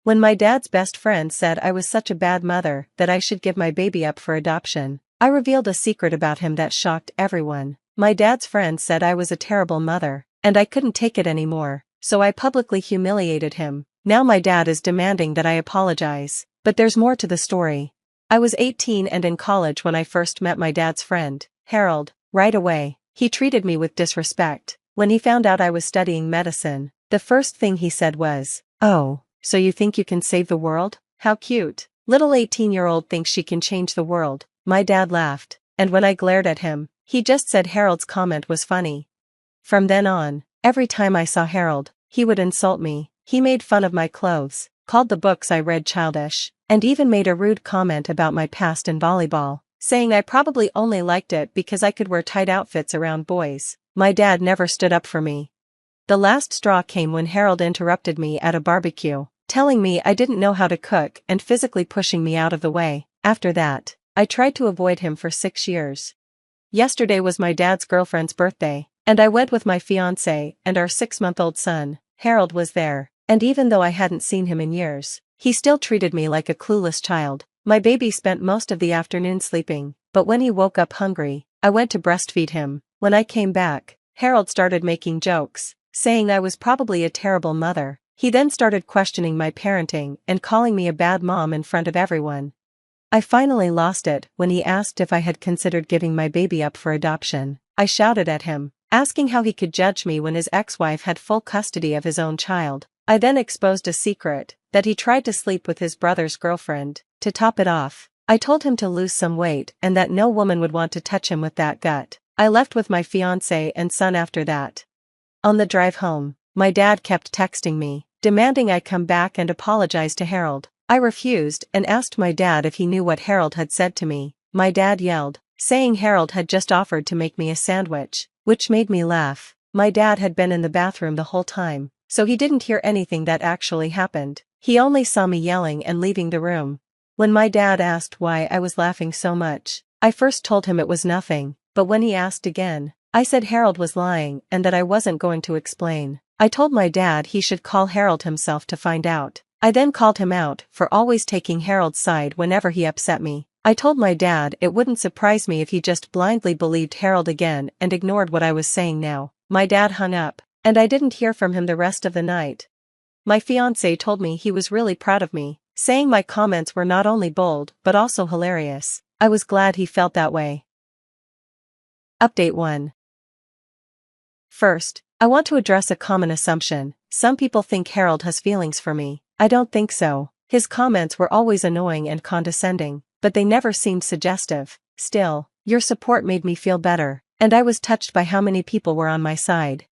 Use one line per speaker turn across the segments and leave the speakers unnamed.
When my dad's best friend said I was such a bad mother that I should give my baby up for adoption, I revealed a secret about him that shocked everyone. My dad's friend said I was a terrible mother, and I couldn't take it anymore, so I publicly humiliated him. Now my dad is demanding that I apologize. But there's more to the story. I was 18 and in college when I first met my dad's friend, Harold. Right away, he treated me with disrespect. When he found out I was studying medicine, the first thing he said was, "Oh, so you think you can save the world? How cute. Little 18-year-old thinks she can change the world." My dad laughed, and when I glared at him, he just said Harold's comment was funny. From then on, every time I saw Harold, he would insult me. He made fun of my clothes, called the books I read childish, and even made a rude comment about my past in volleyball, saying I probably only liked it because I could wear tight outfits around boys. My dad never stood up for me. The last straw came when Harold interrupted me at a barbecue, telling me I didn't know how to cook and physically pushing me out of the way. After that, I tried to avoid him for 6 years. Yesterday was my dad's girlfriend's birthday, and I went with my fiancé and our 6-month-old son. Harold was there, and even though I hadn't seen him in years, he still treated me like a clueless child. My baby spent most of the afternoon sleeping, but when he woke up hungry, I went to breastfeed him. When I came back, Harold started making jokes, saying I was probably a terrible mother. He then started questioning my parenting and calling me a bad mom in front of everyone. I finally lost it when he asked if I had considered giving my baby up for adoption. I shouted at him, asking how he could judge me when his ex-wife had full custody of his own child. I then exposed a secret, that he tried to sleep with his brother's girlfriend. To top it off, I told him to lose some weight and that no woman would want to touch him with that gut. I left with my fiancé and son after that. On the drive home, my dad kept texting me, demanding I come back and apologize to Harold. I refused and asked my dad if he knew what Harold had said to me. My dad yelled, saying Harold had just offered to make me a sandwich, which made me laugh. My dad had been in the bathroom the whole time, so he didn't hear anything that actually happened. He only saw me yelling and leaving the room. When my dad asked why I was laughing so much, I first told him it was nothing, but when he asked again, I said Harold was lying and that I wasn't going to explain. I told my dad he should call Harold himself to find out. I then called him out for always taking Harold's side whenever he upset me. I told my dad it wouldn't surprise me if he just blindly believed Harold again and ignored what I was saying now. My dad hung up, and I didn't hear from him the rest of the night. My fiancé told me he was really proud of me, saying my comments were not only bold but also hilarious. I was glad he felt that way. Update 1. First, I want to address a common assumption. Some people think Harold has feelings for me. I don't think so. His comments were always annoying and condescending, but they never seemed suggestive. Still, your support made me feel better, and I was touched by how many people were on my side.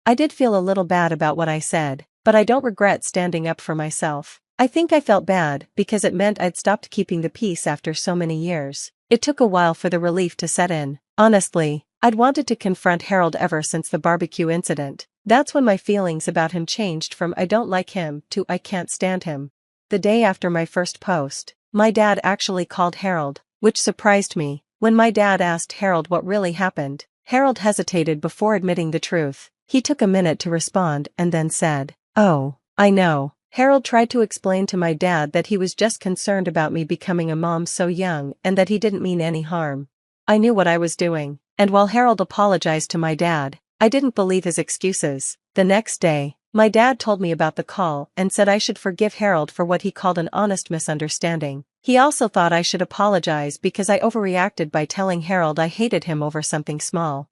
I did feel a little bad about what I said, but I don't regret standing up for myself. I think I felt bad because it meant I'd stopped keeping the peace after so many years. It took a while for the relief to set in. Honestly, I'd wanted to confront Harold ever since the barbecue incident. That's when my feelings about him changed from I don't like him to I can't stand him. The day after my first post, my dad actually called Harold, which surprised me. When my dad asked Harold what really happened, Harold hesitated before admitting the truth. He took a minute to respond and then said, "Oh, I know." Harold tried to explain to my dad that he was just concerned about me becoming a mom so young and that he didn't mean any harm. I knew what I was doing, and while Harold apologized to my dad, I didn't believe his excuses. The next day, my dad told me about the call and said I should forgive Harold for what he called an honest misunderstanding. He also thought I should apologize because I overreacted by telling Harold I hated him over something small.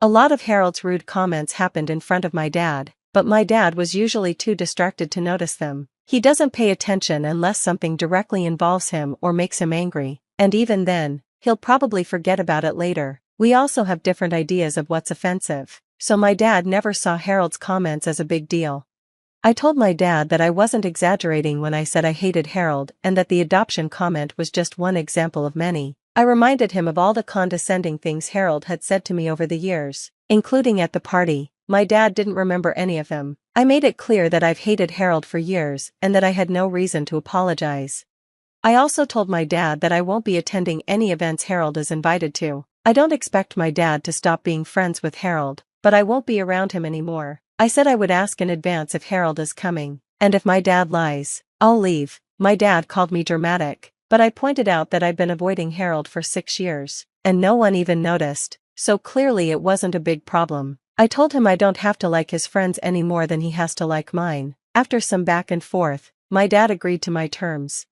A lot of Harold's rude comments happened in front of my dad, but my dad was usually too distracted to notice them. He doesn't pay attention unless something directly involves him or makes him angry, and even then, he'll probably forget about it later. We also have different ideas of what's offensive, so my dad never saw Harold's comments as a big deal. I told my dad that I wasn't exaggerating when I said I hated Harold and that the adoption comment was just one example of many. I reminded him of all the condescending things Harold had said to me over the years, including at the party. My dad didn't remember any of them. I made it clear that I've hated Harold for years and that I had no reason to apologize. I also told my dad that I won't be attending any events Harold is invited to. I don't expect my dad to stop being friends with Harold, but I won't be around him anymore. I said I would ask in advance if Harold is coming, and if my dad lies, I'll leave. My dad called me dramatic, but I pointed out that I'd been avoiding Harold for 6 years, and no one even noticed, so clearly it wasn't a big problem. I told him I don't have to like his friends any more than he has to like mine. After some back and forth, my dad agreed to my terms.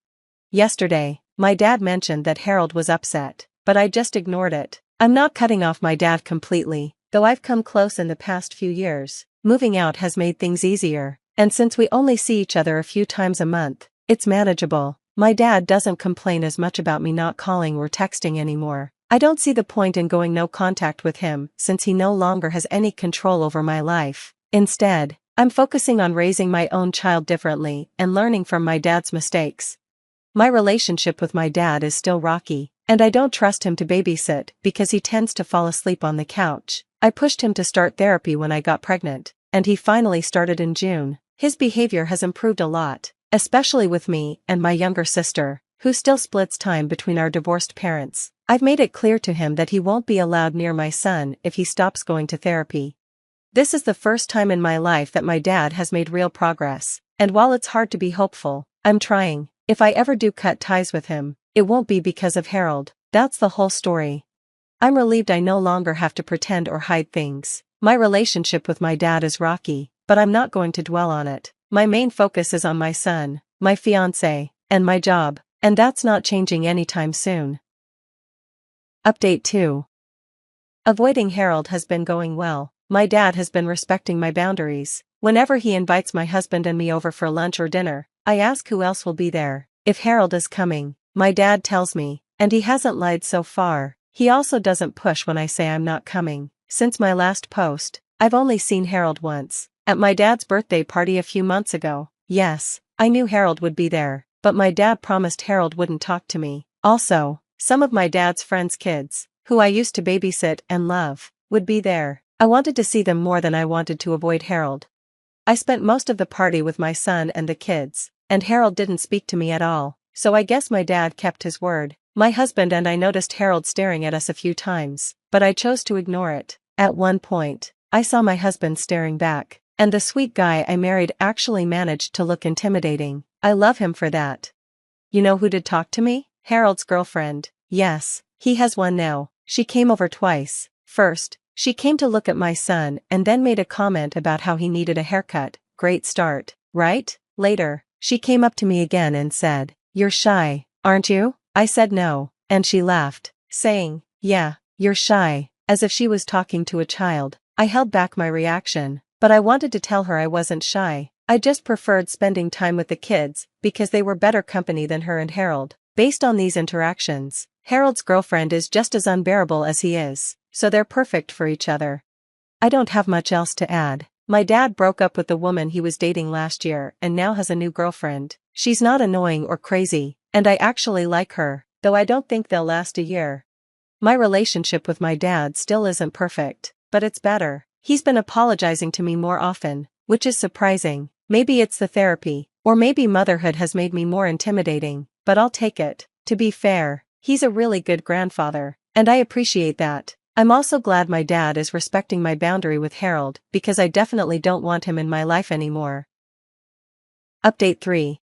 Yesterday, my dad mentioned that Harold was upset, but I just ignored it. I'm not cutting off my dad completely, though I've come close in the past few years. Moving out has made things easier, and since we only see each other a few times a month, it's manageable. My dad doesn't complain as much about me not calling or texting anymore. I don't see the point in going no contact with him since he no longer has any control over my life. Instead, I'm focusing on raising my own child differently and learning from my dad's mistakes. My relationship with my dad is still rocky, and I don't trust him to babysit because he tends to fall asleep on the couch. I pushed him to start therapy when I got pregnant, and he finally started in June. His behavior has improved a lot, especially with me and my younger sister, who still splits time between our divorced parents. I've made it clear to him that he won't be allowed near my son if he stops going to therapy. This is the first time in my life that my dad has made real progress, and while it's hard to be hopeful, I'm trying. If I ever do cut ties with him, it won't be because of Harold. That's the whole story. I'm relieved I no longer have to pretend or hide things. My relationship with my dad is rocky, but I'm not going to dwell on it. My main focus is on my son, my fiancé, and my job, and that's not changing anytime soon. Update 2. Avoiding Harold has been going well. My dad has been respecting my boundaries. Whenever he invites my husband and me over for lunch or dinner, I ask who else will be there. If Harold is coming, my dad tells me, and he hasn't lied so far. He also doesn't push when I say I'm not coming. Since my last post, I've only seen Harold once, at my dad's birthday party a few months ago. Yes, I knew Harold would be there, but my dad promised Harold wouldn't talk to me. Also, some of my dad's friends' kids, who I used to babysit and love, would be there. I wanted to see them more than I wanted to avoid Harold. I spent most of the party with my son and the kids, and Harold didn't speak to me at all, so I guess my dad kept his word. My husband and I noticed Harold staring at us a few times, but I chose to ignore it. At one point, I saw my husband staring back, and the sweet guy I married actually managed to look intimidating. I love him for that. You know who did talk to me? Harold's girlfriend. Yes, he has one now. She came over twice. First, she came to look at my son and then made a comment about how he needed a haircut. Great start, right? Later, she came up to me again and said, "You're shy, aren't you?" I said no, and she laughed, saying, "Yeah, you're shy," as if she was talking to a child. I held back my reaction, but I wanted to tell her I wasn't shy. I just preferred spending time with the kids because they were better company than her and Harold. Based on these interactions, Harold's girlfriend is just as unbearable as he is, so they're perfect for each other. I don't have much else to add. My dad broke up with the woman he was dating last year and now has a new girlfriend. She's not annoying or crazy, and I actually like her, though I don't think they'll last a year. My relationship with my dad still isn't perfect, but it's better. He's been apologizing to me more often, which is surprising. Maybe it's the therapy, or maybe motherhood has made me more intimidating, but I'll take it. To be fair, he's a really good grandfather, and I appreciate that. I'm also glad my dad is respecting my boundary with Harold because I definitely don't want him in my life anymore. Update 3.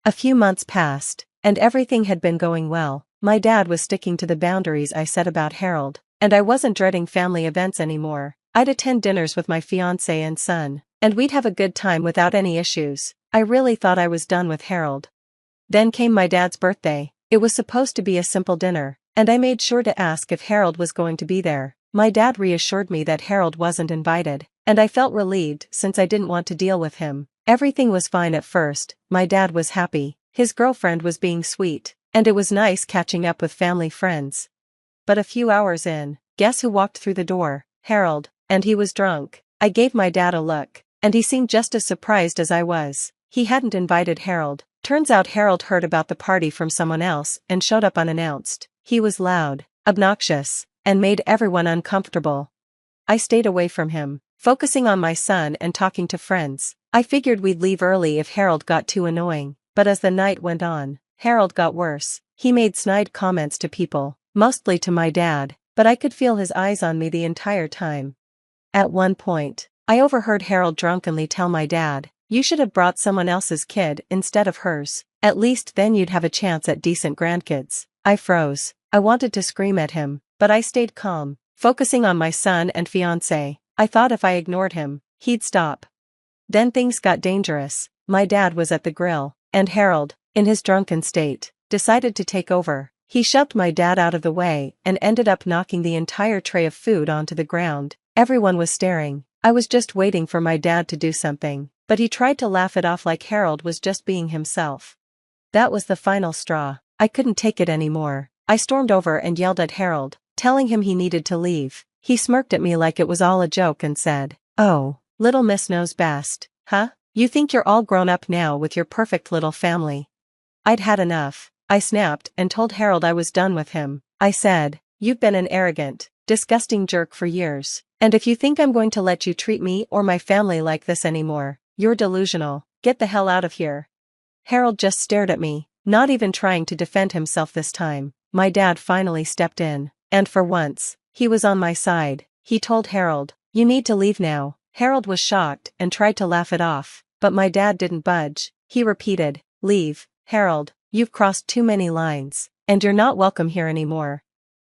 A few months passed, and everything had been going well. My dad was sticking to the boundaries I set about Harold, and I wasn't dreading family events anymore. I'd attend dinners with my fiancé and son, and we'd have a good time without any issues. I really thought I was done with Harold. Then came my dad's birthday. It was supposed to be a simple dinner, and I made sure to ask if Harold was going to be there. My dad reassured me that Harold wasn't invited, and I felt relieved since I didn't want to deal with him. Everything was fine at first. My dad was happy, his girlfriend was being sweet, and it was nice catching up with family friends. But a few hours in, guess who walked through the door? Harold, and he was drunk. I gave my dad a look, and he seemed just as surprised as I was. He hadn't invited Harold. Turns out Harold heard about the party from someone else and showed up unannounced. He was loud, obnoxious, and made everyone uncomfortable. I stayed away from him, focusing on my son and talking to friends. I figured we'd leave early if Harold got too annoying, but as the night went on, Harold got worse. He made snide comments to people, mostly to my dad, but I could feel his eyes on me the entire time. At one point, I overheard Harold drunkenly tell my dad, You should have brought someone else's kid instead of hers. At least then you'd have a chance at decent grandkids. I froze. I wanted to scream at him, but I stayed calm, focusing on my son and fiancé. I thought if I ignored him, he'd stop. Then things got dangerous. My dad was at the grill, and Harold, in his drunken state, decided to take over. He shoved my dad out of the way and ended up knocking the entire tray of food onto the ground. Everyone was staring. I was just waiting for my dad to do something, but he tried to laugh it off like Harold was just being himself. That was the final straw. I couldn't take it anymore. I stormed over and yelled at Harold, telling him he needed to leave. He smirked at me like it was all a joke and said, "Oh, little miss knows best, huh? You think you're all grown up now with your perfect little family." I'd had enough. I snapped and told Harold I was done with him. I said, "You've been an arrogant, disgusting jerk for years, and if you think I'm going to let you treat me or my family like this anymore, you're delusional. Get the hell out of here." Harold just stared at me, not even trying to defend himself this time. My dad finally stepped in, and for once, he was on my side. He told Harold, "You need to leave now." Harold was shocked and tried to laugh it off, but my dad didn't budge. He repeated, "Leave, Harold, you've crossed too many lines, and you're not welcome here anymore."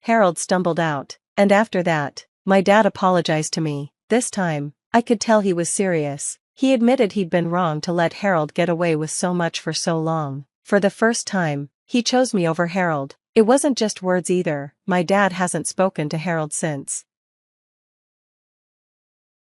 Harold stumbled out, and after that, my dad apologized to me. This time, I could tell he was serious. He admitted he'd been wrong to let Harold get away with so much for so long. For the first time, he chose me over Harold. It wasn't just words either. My dad hasn't spoken to Harold since.